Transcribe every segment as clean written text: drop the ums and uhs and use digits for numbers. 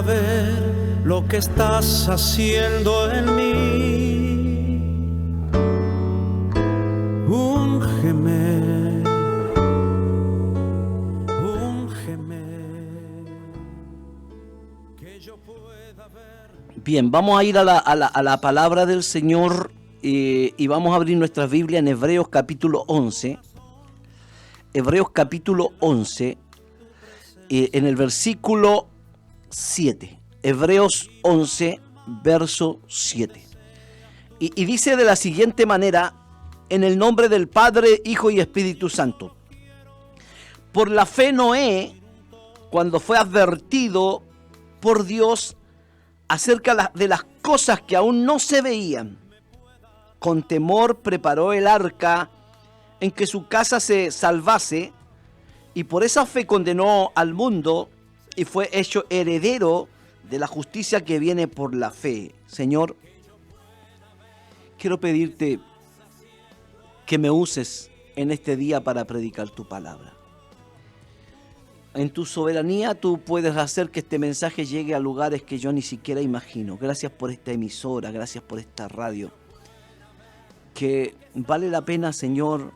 ver lo que estás haciendo en mí. Úngeme, úngeme, que yo pueda ver. Bien, vamos a ir a la palabra del Señor y vamos a abrir nuestra Biblia en Hebreos capítulo 11. Hebreos capítulo 11, en el versículo 7. Hebreos 11, verso 7. Y dice de la siguiente manera: en el nombre del Padre, Hijo y Espíritu Santo. Por la fe Noé, cuando fue advertido por Dios acerca de las cosas que aún no se veían, con temor preparó el arca en que su casa se salvase, y por esa fe condenó al mundo y fue hecho heredero de la justicia que viene por la fe. Señor, quiero pedirte que me uses en este día para predicar tu palabra. En tu soberanía tú puedes hacer que este mensaje llegue a lugares que yo ni siquiera imagino. Gracias por esta emisora, gracias por esta radio, que vale la pena, Señor,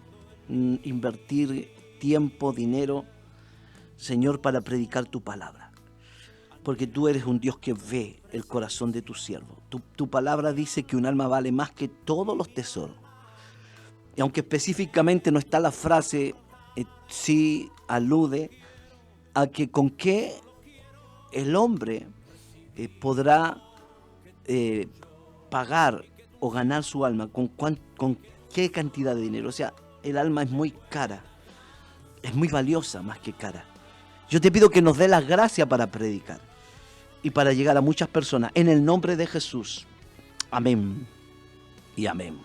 invertir tiempo, dinero, Señor, para predicar tu palabra. Porque tú eres un Dios que ve el corazón de tu siervo. Tu palabra dice que un alma vale más que todos los tesoros. Y aunque específicamente no está la frase, sí alude a que con qué el hombre podrá pagar o ganar su alma, con qué cantidad de dinero. O sea, el alma es muy cara, es muy valiosa más que cara. Yo te pido que nos dé la gracia para predicar y para llegar a muchas personas. En el nombre de Jesús. Amén y amén.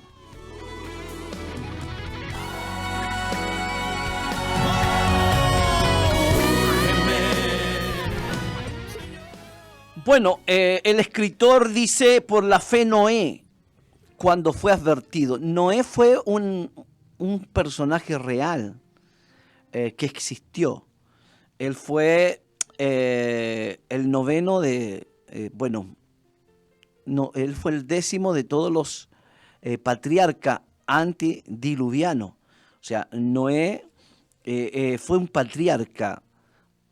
Bueno, el escritor dice: por la fe Noé, cuando fue advertido. Noé fue un personaje real que existió. Él fue el noveno de, él fue el 10º de todos los patriarcas antediluvianos. O sea, Noé fue un patriarca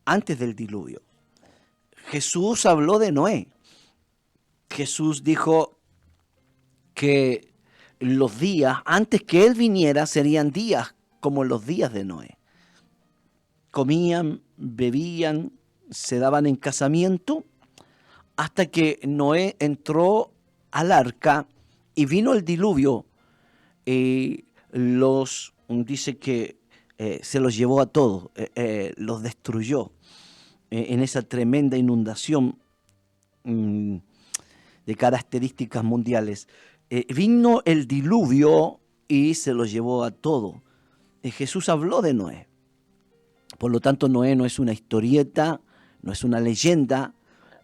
antes del diluvio. Jesús habló de Noé. Jesús dijo que los días antes que él viniera serían días como los días de Noé. Comían, bebían, se daban en casamiento, hasta que Noé entró al arca y vino el diluvio. Dice que se los llevó a todos, los destruyó en esa tremenda inundación de características mundiales. Vino el diluvio y se los llevó a todos. Jesús habló de Noé. Por lo tanto, Noé no es una historieta, no es una leyenda.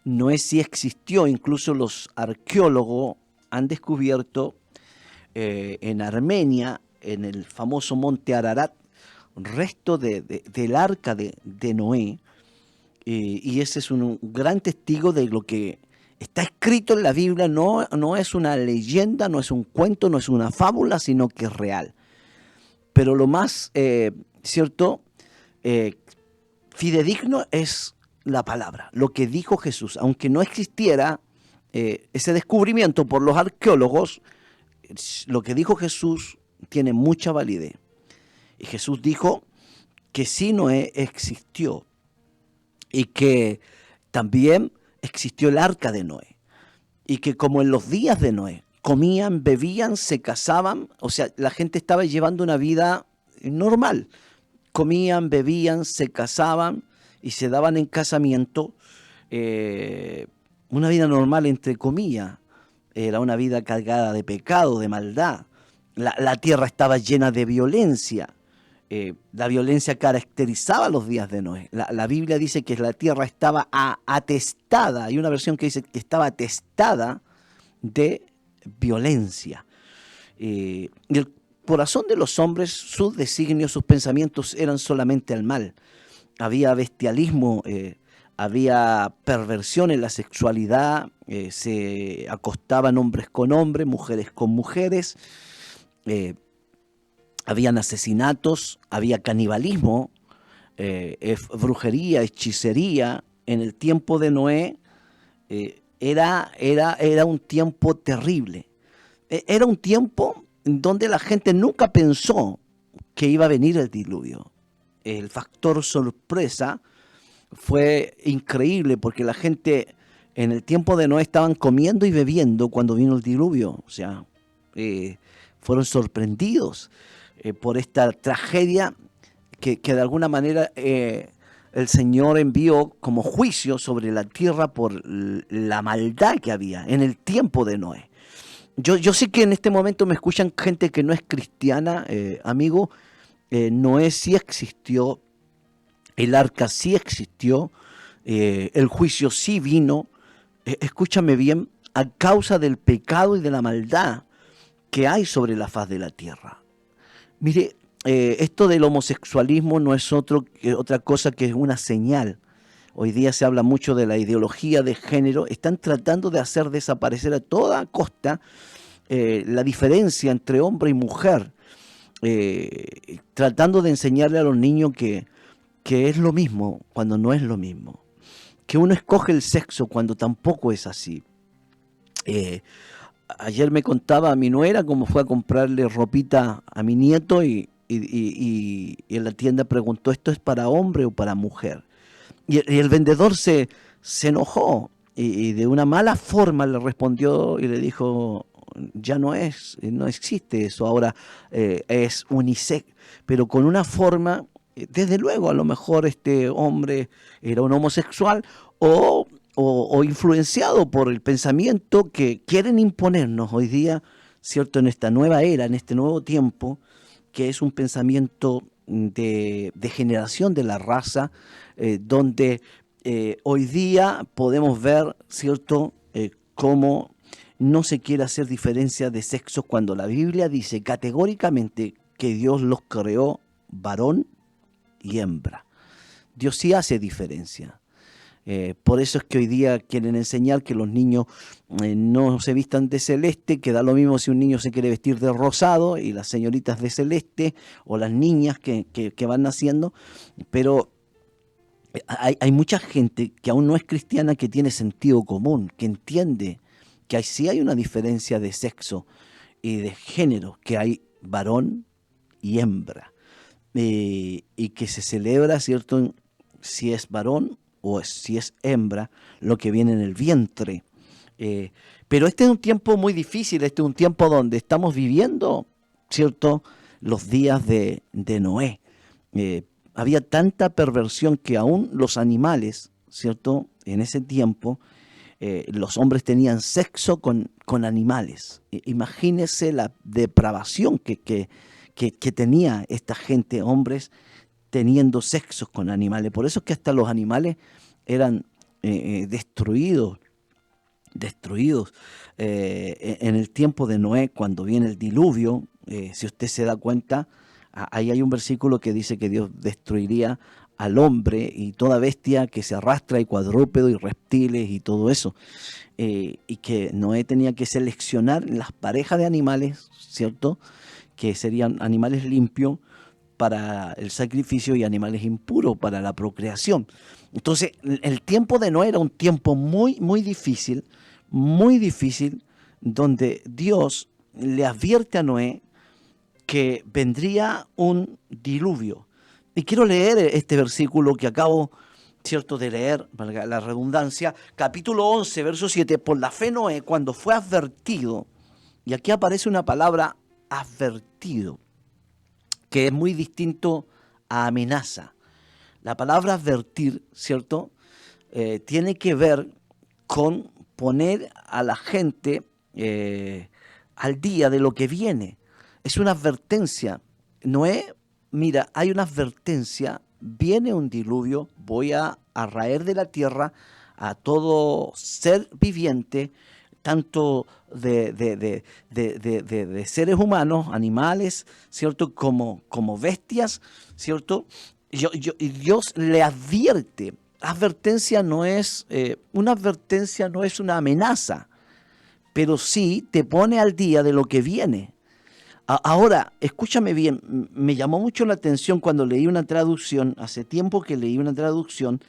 Noé sí existió. Incluso los arqueólogos han descubierto en Armenia, en el famoso monte Ararat, resto del arca de Noé. Y ese es un gran testigo de lo que está escrito en la Biblia. No es una leyenda, no es un cuento, no es una fábula, sino que es real. Pero lo más fidedigno es la palabra, lo que dijo Jesús. Aunque no existiera ese descubrimiento por los arqueólogos, lo que dijo Jesús tiene mucha validez. Y Jesús dijo que sí, Noé existió, y que también existió el arca de Noé, y que como en los días de Noé, comían, bebían, se casaban. O sea, la gente estaba llevando una vida normal. Comían, bebían, se casaban y se daban en casamiento. Una vida normal, entre comillas. Era una vida cargada de pecado, de maldad. La tierra estaba llena de violencia. La violencia caracterizaba los días de Noé. La Biblia dice que la tierra estaba atestada. Hay una versión que dice que estaba atestada de violencia. Y el corazón de los hombres, sus designios, sus pensamientos eran solamente al mal. Había bestialismo, había perversión en la sexualidad, se acostaban hombres con hombres, mujeres con mujeres, eh, habían asesinatos, había canibalismo, brujería, hechicería. En el tiempo de Noé era un tiempo terrible. Era un tiempo donde la gente nunca pensó que iba a venir el diluvio. El factor sorpresa fue increíble porque la gente en el tiempo de Noé estaban comiendo y bebiendo cuando vino el diluvio. O sea, fueron sorprendidos por esta tragedia que de alguna manera el Señor envió como juicio sobre la tierra por la maldad que había en el tiempo de Noé. Yo sé que en este momento me escuchan gente que no es cristiana, amigo. Noé sí existió, el arca sí existió, el juicio sí vino. Escúchame bien, a causa del pecado y de la maldad que hay sobre la faz de la tierra. Mire, esto del homosexualismo no es otra cosa que una señal. Hoy día se habla mucho de la ideología de género. Están tratando de hacer desaparecer a toda costa la diferencia entre hombre y mujer. Tratando de enseñarle a los niños que es lo mismo cuando no es lo mismo. Que uno escoge el sexo cuando tampoco es así. Ayer me contaba a mi nuera cómo fue a comprarle ropita a mi nieto y en la tienda preguntó, ¿esto es para hombre o para mujer? Y el vendedor se enojó y de una mala forma le respondió y le dijo, ya no existe eso, ahora es unisex, pero con una forma, desde luego, a lo mejor este hombre era un homosexual o influenciado por el pensamiento que quieren imponernos hoy día, ¿cierto? En esta nueva era, en este nuevo tiempo, que es un pensamiento de degeneración de la raza, donde hoy día podemos ver, ¿cierto?, cómo no se quiere hacer diferencia de sexos cuando la Biblia dice categóricamente que Dios los creó varón y hembra. Dios sí hace diferencia. Por eso es que hoy día quieren enseñar que los niños no se vistan de celeste, que da lo mismo si un niño se quiere vestir de rosado y las señoritas de celeste o las niñas que van naciendo, pero hay mucha gente que aún no es cristiana que tiene sentido común, que entiende que sí hay una diferencia de sexo y de género, que hay varón y hembra, y que se celebra, ¿cierto?, si es varón o si es hembra, lo que viene en el vientre. Pero este es un tiempo muy difícil, este es un tiempo donde estamos viviendo, ¿cierto?, los días de Noé. Había tanta perversión que aún los animales, ¿cierto?, en ese tiempo, los hombres tenían sexo con animales. Imagínese la depravación que tenía esta gente, hombres, teniendo sexo con animales. Por eso es que hasta los animales eran destruidos en el tiempo de Noé, cuando viene el diluvio. Si usted se da cuenta, ahí hay un versículo que dice que Dios destruiría al hombre y toda bestia que se arrastra, y cuadrúpedo y reptiles y todo eso, y que Noé tenía que seleccionar las parejas de animales, ¿cierto?, que serían animales limpios para el sacrificio y animales impuros para la procreación. Entonces, el tiempo de Noé era un tiempo muy, muy difícil, donde Dios le advierte a Noé que vendría un diluvio. Y quiero leer este versículo que acabo, ¿cierto?, de leer, valga la redundancia, capítulo 11, verso 7. Por la fe Noé, cuando fue advertido, y aquí aparece una palabra, advertido, que es muy distinto a amenaza. La palabra advertir, ¿cierto?, tiene que ver con poner a la gente al día de lo que viene. Es una advertencia. Noé, mira, hay una advertencia, viene un diluvio, voy a raer de la tierra a todo ser viviente, tanto de seres humanos, animales, ¿cierto?, como bestias, ¿cierto? Y Dios le advierte una advertencia no es una amenaza, pero sí te pone al día de lo que viene. Ahora, escúchame bien, me llamó mucho la atención cuando leí una traducción, hace tiempo que leí una traducción,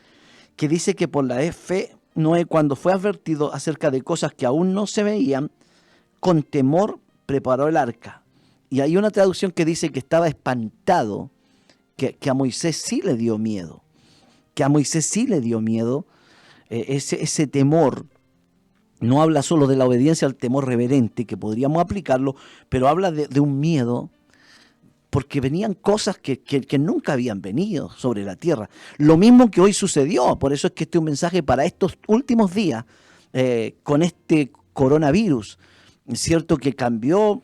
que dice que por la fe, Noé, cuando fue advertido acerca de cosas que aún no se veían, con temor preparó el arca. Y hay una traducción que dice que estaba espantado, que a Moisés sí le dio miedo, ese temor. No habla solo de la obediencia al temor reverente, que podríamos aplicarlo, pero habla de un miedo, porque venían cosas que nunca habían venido sobre la tierra. Lo mismo que hoy sucedió, por eso es que este es un mensaje para estos últimos días, con este coronavirus, ¿cierto? Que cambió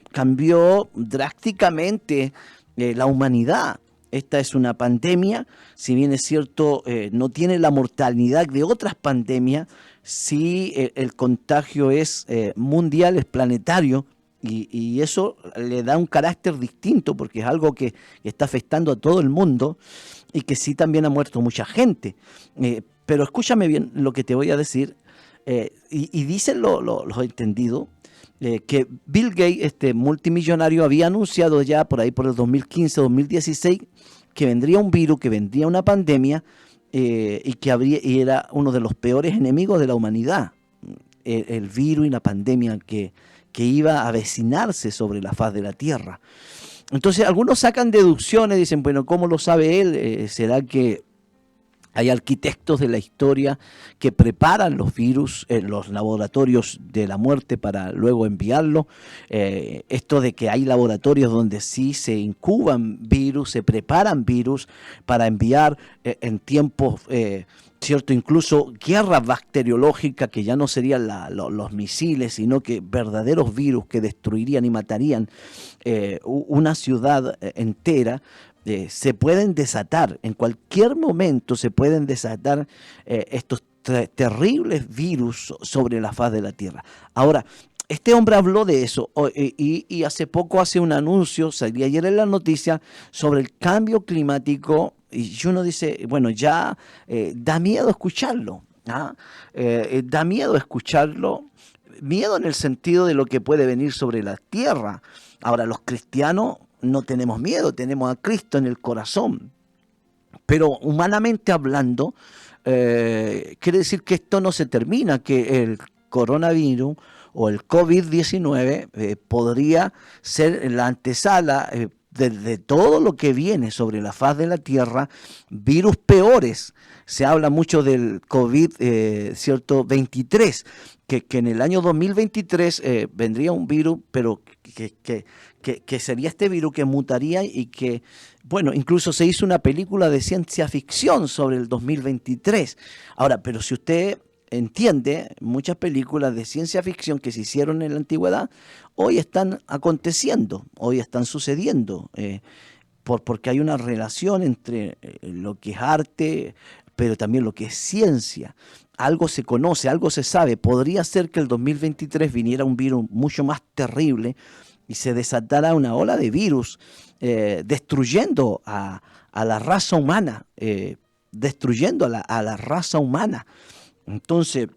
drásticamente la humanidad. Esta es una pandemia, si bien es cierto, no tiene la mortalidad de otras pandemias, sí el contagio es mundial, es planetario, y eso le da un carácter distinto porque es algo que está afectando a todo el mundo y que sí también ha muerto mucha gente. Pero escúchame bien lo que te voy a decir, y dicen los entendidos, que Bill Gates, este multimillonario, había anunciado ya por ahí por el 2015-2016 que vendría un virus, que vendría una pandemia, y era uno de los peores enemigos de la humanidad, el virus y la pandemia que iba a avecinarse sobre la faz de la tierra. Entonces algunos sacan deducciones, dicen, bueno, ¿cómo lo sabe él? ¿Será que hay arquitectos de la historia que preparan los virus en los laboratorios de la muerte para luego enviarlos? Esto de que hay laboratorios donde sí se incuban virus, se preparan virus para enviar en tiempos, ¿cierto? Incluso guerra bacteriológica, que ya no serían los misiles, sino que verdaderos virus que destruirían y matarían una ciudad entera. Se pueden desatar, en cualquier momento se pueden desatar estos terribles virus sobre la faz de la tierra. Ahora, este hombre habló de eso y hace poco hace un anuncio, salió ayer en la noticia, sobre el cambio climático, y uno dice, bueno, ya da miedo escucharlo, ¿ah? Da miedo escucharlo, miedo en el sentido de lo que puede venir sobre la tierra. Ahora, los cristianos no tenemos miedo, tenemos a Cristo en el corazón. Pero humanamente hablando, quiere decir que esto no se termina, que el coronavirus o el COVID-19 podría ser la antesala de todo lo que viene sobre la faz de la tierra, virus peores. Se habla mucho del COVID, ¿cierto? 23, que en el año 2023 vendría un virus, pero que sería este virus que mutaría y que, bueno, incluso se hizo una película de ciencia ficción sobre el 2023. Ahora, pero si usted entiende, muchas películas de ciencia ficción que se hicieron en la antigüedad, hoy están aconteciendo, hoy están sucediendo, porque hay una relación entre lo que es arte, pero también lo que es ciencia. Algo se conoce, algo se sabe. Podría ser que el 2023 viniera un virus mucho más terrible y se desatara una ola de virus destruyendo a la raza humana, destruyendo a la raza humana. Entonces,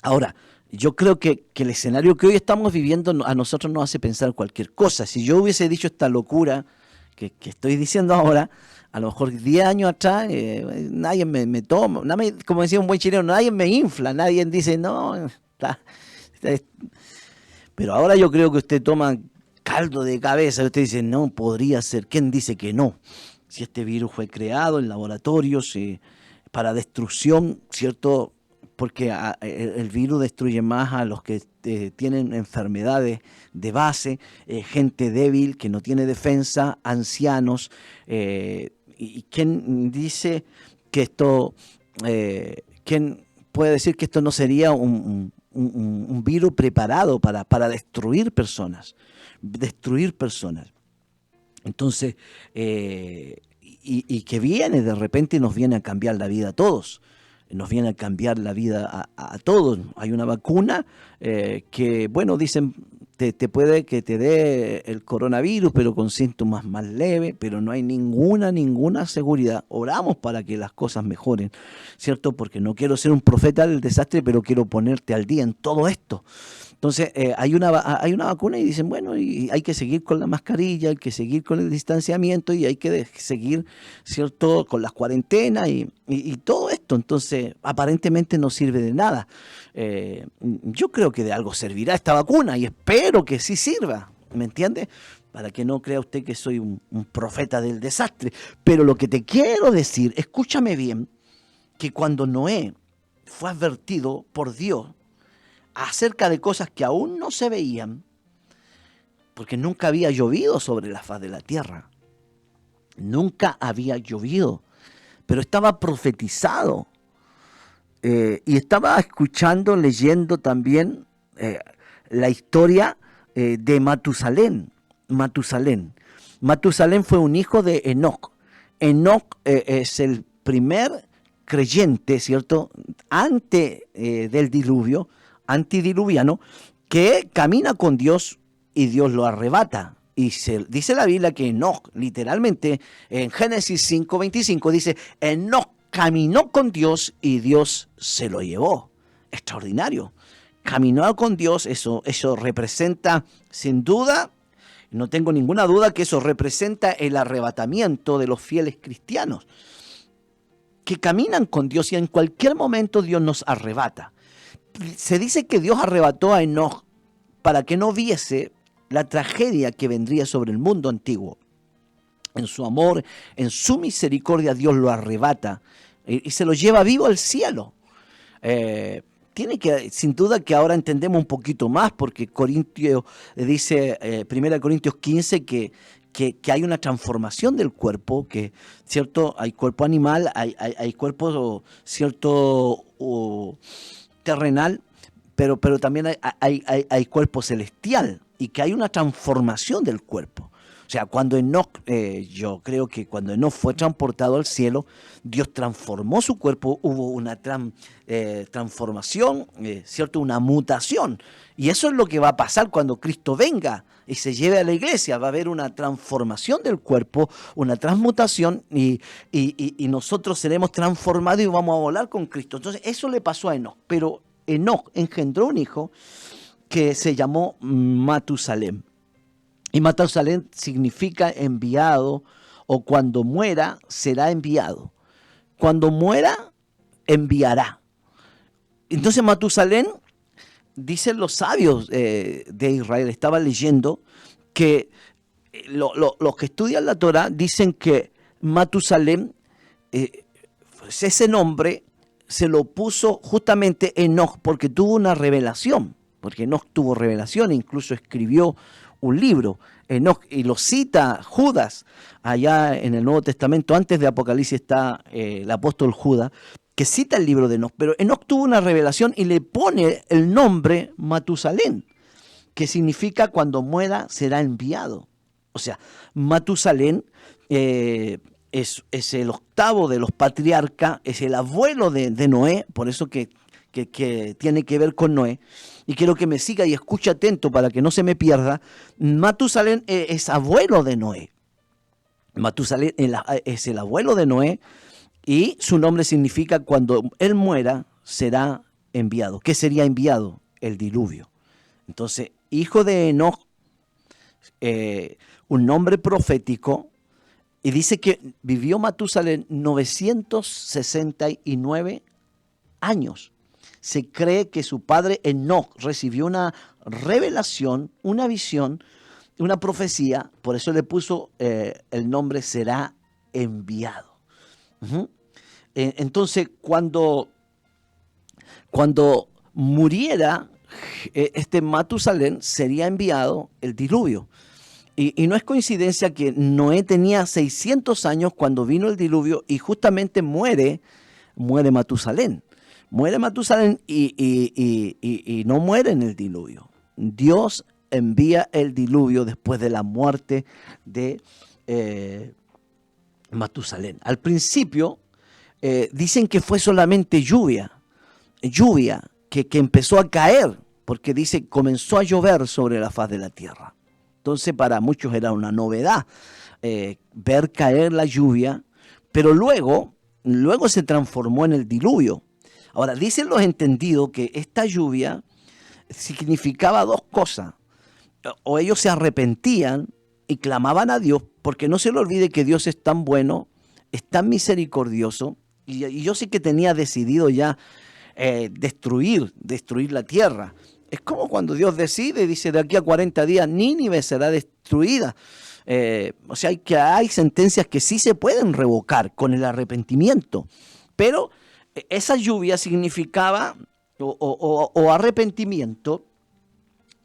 ahora, yo creo que el escenario que hoy estamos viviendo a nosotros nos hace pensar cualquier cosa. Si yo hubiese dicho esta locura que estoy diciendo ahora, a lo mejor 10 años atrás, nadie me toma, como decía un buen chileno, nadie me infla, nadie dice, no, pero ahora yo creo que usted toma caldo de cabeza, usted dice, no, podría ser, ¿quién dice que no? Si este virus fue creado en laboratorios para destrucción, ¿cierto? Porque el virus destruye más a los que tienen enfermedades de base, gente débil que no tiene defensa, ancianos. ¿Y quién dice que esto, quién puede decir que esto no sería un virus preparado para destruir personas? Destruir personas. Entonces, y que viene de repente y nos viene a cambiar la vida a todos. Nos viene a cambiar la vida a todos. Hay una vacuna que, bueno, dicen, te puede que te dé el coronavirus, pero con síntomas más leves, pero no hay ninguna seguridad. Oramos para que las cosas mejoren, ¿cierto? Porque no quiero ser un profeta del desastre, pero quiero ponerte al día en todo esto. Entonces, hay una vacuna y dicen, bueno, y hay que seguir con la mascarilla, hay que seguir con el distanciamiento y hay que seguir, ¿cierto?, con las cuarentenas y todo esto. Entonces, aparentemente no sirve de nada. Yo creo que de algo servirá esta vacuna y espero que sí sirva, ¿me entiende? Para que no crea usted que soy un profeta del desastre. Pero lo que te quiero decir, escúchame bien, que cuando Noé fue advertido por Dios acerca de cosas que aún no se veían, porque nunca había llovido sobre la faz de la tierra. Nunca había llovido, pero estaba profetizado. Y estaba escuchando, leyendo también la historia de Matusalén. Matusalén fue un hijo de Enoc. Enoc es el primer creyente, ¿cierto?, antes del diluvio, antidiluviano, que camina con Dios y Dios lo arrebata. Y dice la Biblia que Enoc, literalmente, en Génesis 5:25, dice, Enoc caminó con Dios y Dios se lo llevó. Extraordinario. Caminó con Dios, eso representa, sin duda, no tengo ninguna duda que eso representa el arrebatamiento de los fieles cristianos, que caminan con Dios y en cualquier momento Dios nos arrebata. Se dice que Dios arrebató a Enoc para que no viese la tragedia que vendría sobre el mundo antiguo. En su amor, en su misericordia, Dios lo arrebata y se lo lleva vivo al cielo. Sin duda que ahora entendemos un poquito más, porque Corintios dice, 1 Corintios 15, que hay una transformación del cuerpo, que, ¿cierto? Hay cuerpo animal, hay cuerpo, ¿cierto?, terrenal, pero también hay cuerpo celestial, y que hay una transformación del cuerpo. O sea, cuando Enoc, yo creo que cuando Enoc fue transportado al cielo, Dios transformó su cuerpo, hubo una transformación, ¿cierto?, una mutación. Y eso es lo que va a pasar cuando Cristo venga y se lleve a la iglesia. Va a haber una transformación del cuerpo, una transmutación, y nosotros seremos transformados y vamos a volar con Cristo. Entonces, eso le pasó a Enoc. Pero Enoc engendró un hijo que se llamó Matusalén. Y Matusalén significa enviado, o cuando muera será enviado. Cuando muera, enviará. Entonces Matusalén, dicen los sabios de Israel, estaba leyendo que los que estudian la Torah dicen que Matusalén, ese nombre se lo puso justamente Enoc porque tuvo una revelación, porque Enoc tuvo revelación, incluso escribió un libro, Enoc, y lo cita Judas, allá en el Nuevo Testamento, antes de Apocalipsis está el apóstol Judas, que cita el libro de Enoc, pero Enoc tuvo una revelación y le pone el nombre Matusalén, que significa cuando muera será enviado. O sea, Matusalén es el octavo de los patriarcas, es el abuelo de Noé, por eso que tiene que ver con Noé. Y quiero que me siga y escuche atento para que no se me pierda. Matusalén es abuelo de Noé. Matusalén es el abuelo de Noé y su nombre significa cuando él muera será enviado. ¿Qué sería enviado? El diluvio. Entonces, hijo de Enoc, un nombre profético, y dice que vivió Matusalén 969 años. Se cree que su padre Enoc recibió una revelación, una visión, una profecía, por eso le puso el nombre será enviado. Entonces, cuando muriera este Matusalén, sería enviado el diluvio. Y no es coincidencia que Noé tenía 600 años cuando vino el diluvio y justamente muere Matusalén. Muere Matusalén y no muere en el diluvio. Dios envía el diluvio después de la muerte de Matusalén. Al principio dicen que fue solamente lluvia que empezó a caer, porque dice, comenzó a llover sobre la faz de la tierra. Entonces para muchos era una novedad ver caer la lluvia, pero luego se transformó en el diluvio. Ahora, dicen los entendidos que esta lluvia significaba dos cosas. O ellos se arrepentían y clamaban a Dios, porque no se le olvide que Dios es tan bueno, es tan misericordioso, y yo sí que tenía decidido ya destruir la tierra. Es como cuando Dios decide, dice, de aquí a 40 días Nínive será destruida. O sea, hay sentencias que sí se pueden revocar con el arrepentimiento, pero esa lluvia significaba, o arrepentimiento,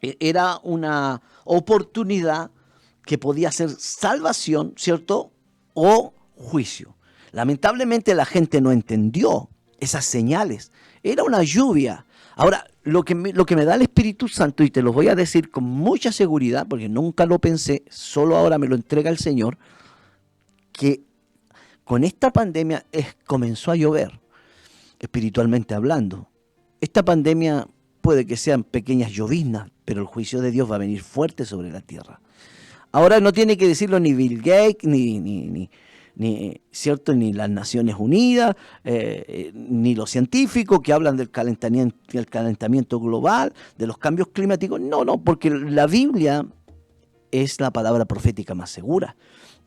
era una oportunidad que podía ser salvación, ¿cierto? O juicio. Lamentablemente la gente no entendió esas señales. Era una lluvia. Ahora, lo que me da el Espíritu Santo, y te lo voy a decir con mucha seguridad, porque nunca lo pensé, solo ahora me lo entrega el Señor, que con esta pandemia comenzó a llover, espiritualmente hablando. Esta pandemia puede que sean pequeñas lloviznas, pero el juicio de Dios va a venir fuerte sobre la tierra. Ahora no tiene que decirlo ni Bill Gates, ni ¿cierto? Ni las Naciones Unidas, ni los científicos que hablan del calentamiento global, de los cambios climáticos. No, porque la Biblia es la palabra profética más segura.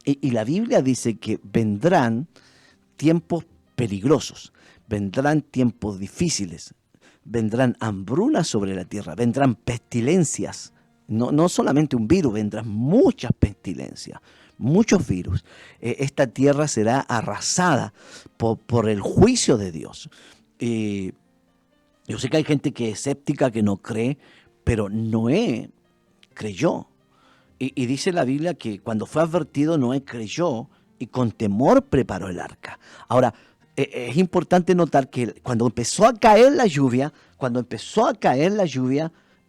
Y la Biblia dice que vendrán tiempos peligrosos, vendrán tiempos difíciles, vendrán hambrunas sobre la tierra, vendrán pestilencias. No solamente un virus, vendrán muchas pestilencias, muchos virus. Esta tierra será arrasada por el juicio de Dios. Yo sé que hay gente que es escéptica, que no cree, pero Noé creyó. Y dice la Biblia que cuando fue advertido, Noé creyó y con temor preparó el arca. Ahora, es importante notar que cuando empezó a caer la lluvia,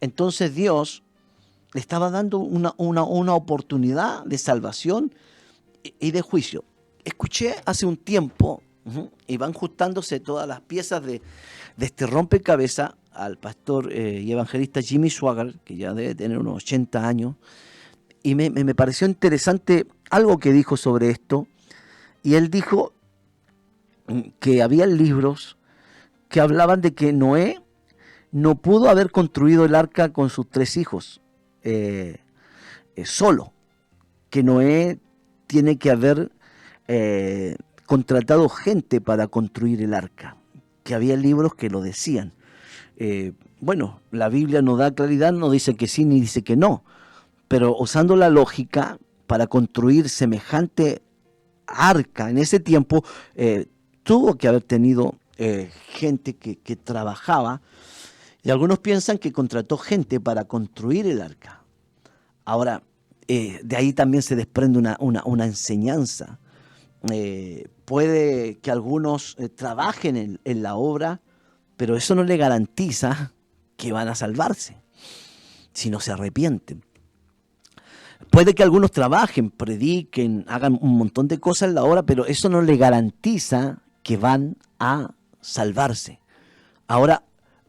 entonces Dios le estaba dando una oportunidad de salvación y de juicio. Escuché hace un tiempo, y van ajustándose todas las piezas de este rompecabezas, al pastor y evangelista Jimmy Swaggart, que ya debe tener unos 80 años, y me pareció interesante algo que dijo sobre esto, y él dijo que había libros que hablaban de que Noé no pudo haber construido el arca con sus 3 hijos, solo, que Noé tiene que haber contratado gente para construir el arca, que había libros que lo decían. Bueno, la Biblia no da claridad, no dice que sí ni dice que no, pero usando la lógica, para construir semejante arca en ese tiempo, tuvo que haber tenido gente que trabajaba. Y algunos piensan que contrató gente para construir el arca. Ahora, de ahí también se desprende una enseñanza. Puede que algunos trabajen en la obra, pero eso no le garantiza que van a salvarse, si no se arrepienten. Puede que algunos trabajen, prediquen, hagan un montón de cosas en la obra, pero eso no le garantiza que van a salvarse. Ahora,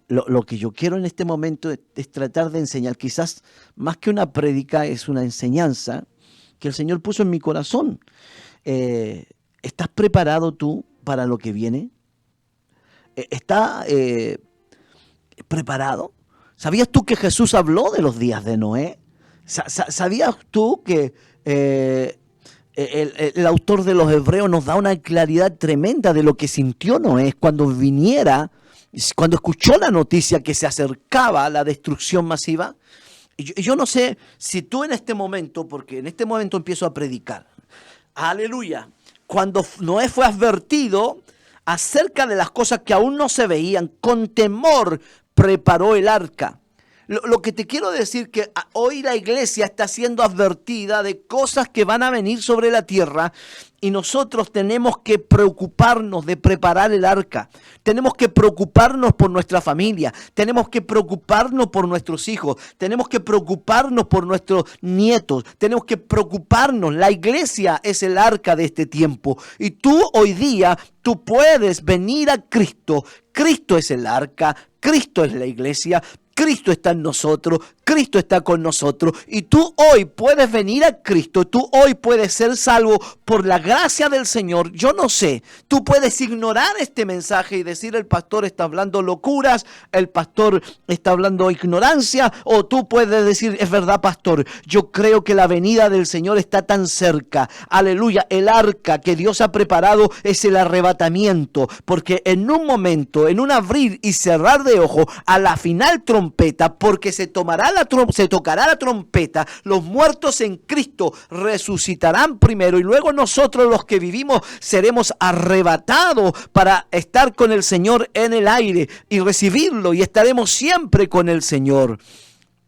lo que yo quiero en este momento es tratar de enseñar, quizás más que una prédica, es una enseñanza que el Señor puso en mi corazón. ¿Estás preparado tú para lo que viene? ¿Estás preparado? ¿Sabías tú que Jesús habló de los días de Noé? ¿Sabías tú que el autor de los Hebreos nos da una claridad tremenda de lo que sintió Noé cuando escuchó la noticia que se acercaba la destrucción masiva? Yo no sé si tú en este momento, porque en este momento empiezo a predicar, aleluya, cuando Noé fue advertido acerca de las cosas que aún no se veían, con temor preparó el arca. Lo que te quiero decir que hoy la iglesia está siendo advertida de cosas que van a venir sobre la tierra Y nosotros tenemos que preocuparnos de preparar el arca. Tenemos que preocuparnos por nuestra familia. Tenemos que preocuparnos por nuestros hijos. Tenemos que preocuparnos por nuestros nietos. Tenemos que preocuparnos. La iglesia es el arca de este tiempo. Y tú hoy día, tú puedes venir a Cristo. Cristo es el arca. Cristo es la iglesia. Cristo está en nosotros, Cristo está con nosotros y tú hoy puedes venir a Cristo, tú hoy puedes ser salvo por la gracia del Señor. Yo no sé, tú puedes ignorar este mensaje y decir el pastor está hablando locuras, el pastor está hablando ignorancia, o tú puedes decir es verdad pastor, yo creo que la venida del Señor está tan cerca. Aleluya, el arca que Dios ha preparado es el arrebatamiento, porque en un momento, en un abrir y cerrar de ojos, a la final trompeta, porque se tocará la trompeta, los muertos en Cristo resucitarán primero y luego nosotros los que vivimos seremos arrebatados para estar con el Señor en el aire y recibirlo y estaremos siempre con el Señor.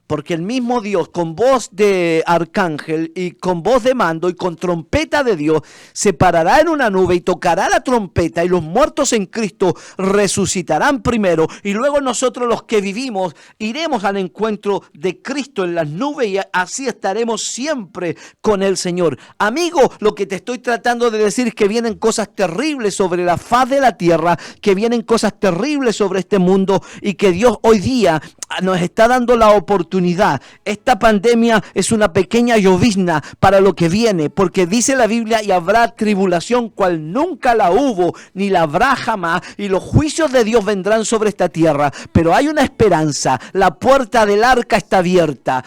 Porque el mismo Dios con voz de arcángel y con voz de mando y con trompeta de Dios se parará en una nube y tocará la trompeta y los muertos en Cristo resucitarán primero y luego nosotros los que vivimos iremos al encuentro de Cristo en las nubes y así estaremos siempre con el Señor. Amigo, lo que te estoy tratando de decir es que vienen cosas terribles sobre la faz de la tierra, que vienen cosas terribles sobre este mundo y que Dios hoy día nos está dando la oportunidad. Esta pandemia es una pequeña llovizna para lo que viene, porque dice la Biblia, y habrá tribulación cual nunca la hubo, ni la habrá jamás, y los juicios de Dios vendrán sobre esta tierra. Pero hay una esperanza, la puerta del arca está abierta,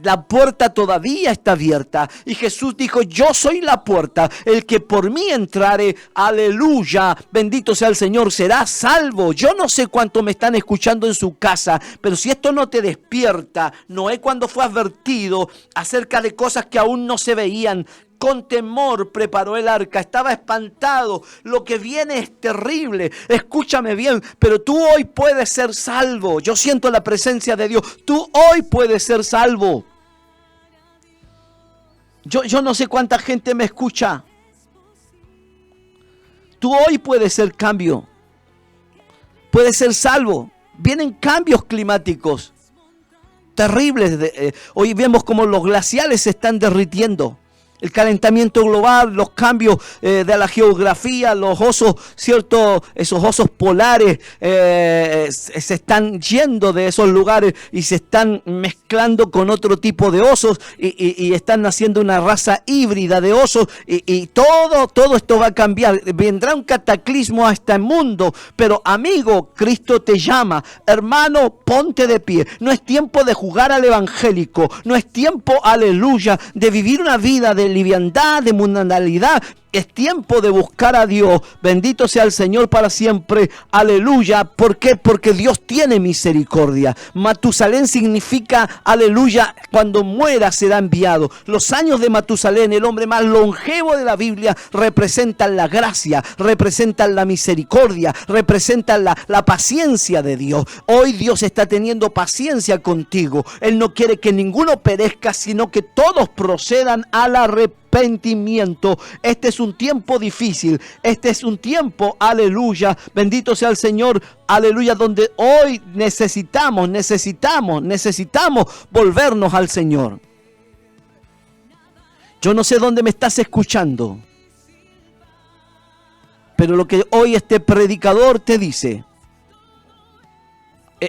la puerta todavía está abierta, y Jesús dijo, yo soy la puerta, el que por mí entrare, aleluya, bendito sea el Señor, será salvo. Yo no sé cuánto me están escuchando en su casa, pero si esto no te despierta, Noé cuando fue advertido acerca de cosas que aún no se veían, con temor preparó el arca, estaba espantado, lo que viene es terrible, escúchame bien, pero tú hoy puedes ser salvo. Yo siento la presencia de Dios, tú hoy puedes ser salvo. Yo no sé cuánta gente me escucha. Tú hoy puedes ser cambio, puedes ser salvo. Vienen cambios climáticos terribles. Hoy vemos como los glaciales se están derritiendo. El calentamiento global, los cambios de la geografía, los osos, ¿cierto? Esos osos polares se están yendo de esos lugares y se están mezclando con otro tipo de osos y están naciendo una raza híbrida de osos y todo esto va a cambiar. Vendrá un cataclismo a este mundo, pero amigo, Cristo te llama. Hermano, ponte de pie. No es tiempo de jugar al evangélico, no es tiempo, aleluya, de vivir una vida de liviandad, de mundanalidad. Es tiempo de buscar a Dios. Bendito sea el Señor para siempre. Aleluya. ¿Por qué? Porque Dios tiene misericordia. Matusalén significa, aleluya, cuando muera será enviado. Los años de Matusalén, el hombre más longevo de la Biblia, representan la gracia, representan la misericordia, representan la paciencia de Dios. Hoy Dios está teniendo paciencia contigo. Él no quiere que ninguno perezca, sino que todos procedan al arrepentimiento. Este es un tiempo difícil, este es un tiempo, aleluya, bendito sea el Señor, aleluya, donde hoy necesitamos volvernos al Señor. Yo no sé dónde me estás escuchando, pero lo que hoy este predicador te dice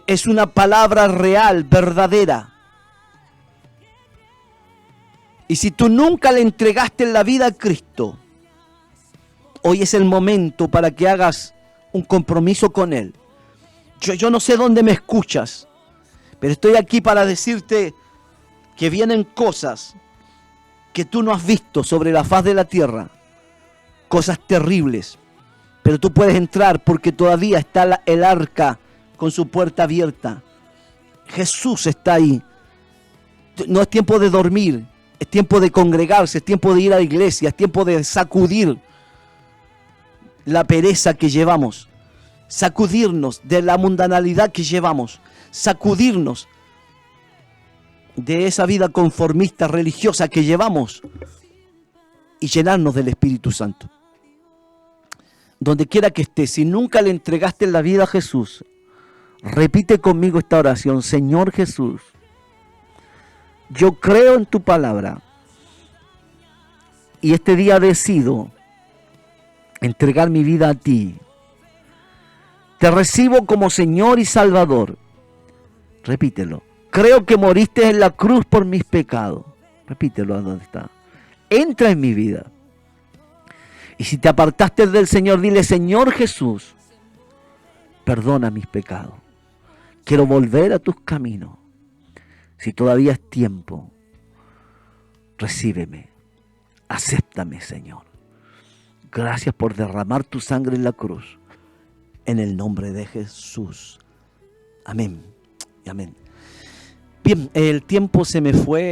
es una palabra real, verdadera. Y si tú nunca le entregaste la vida a Cristo, hoy es el momento para que hagas un compromiso con Él. Yo no sé dónde me escuchas, pero estoy aquí para decirte que vienen cosas que tú no has visto sobre la faz de la tierra. Cosas terribles. Pero tú puedes entrar porque todavía está el arca con su puerta abierta. Jesús está ahí. No es tiempo de dormir. Es tiempo de congregarse, es tiempo de ir a la iglesia, es tiempo de sacudir la pereza que llevamos, sacudirnos de la mundanalidad que llevamos, sacudirnos de esa vida conformista religiosa que llevamos. y llenarnos del Espíritu Santo. Donde quiera que estés, si nunca le entregaste la vida a Jesús, repite conmigo esta oración. Señor Jesús, yo creo en tu palabra y este día decido entregar mi vida a ti. Te recibo como Señor y Salvador. Repítelo. Creo que moriste en la cruz por mis pecados. Repítelo a donde está. Entra en mi vida. Y si te apartaste del Señor, dile: Señor Jesús, perdona mis pecados. Quiero volver a tus caminos. Si todavía es tiempo, recíbeme. Acéptame, Señor. Gracias por derramar tu sangre en la cruz. En el nombre de Jesús. Amén y amén. Bien, el tiempo se me fue.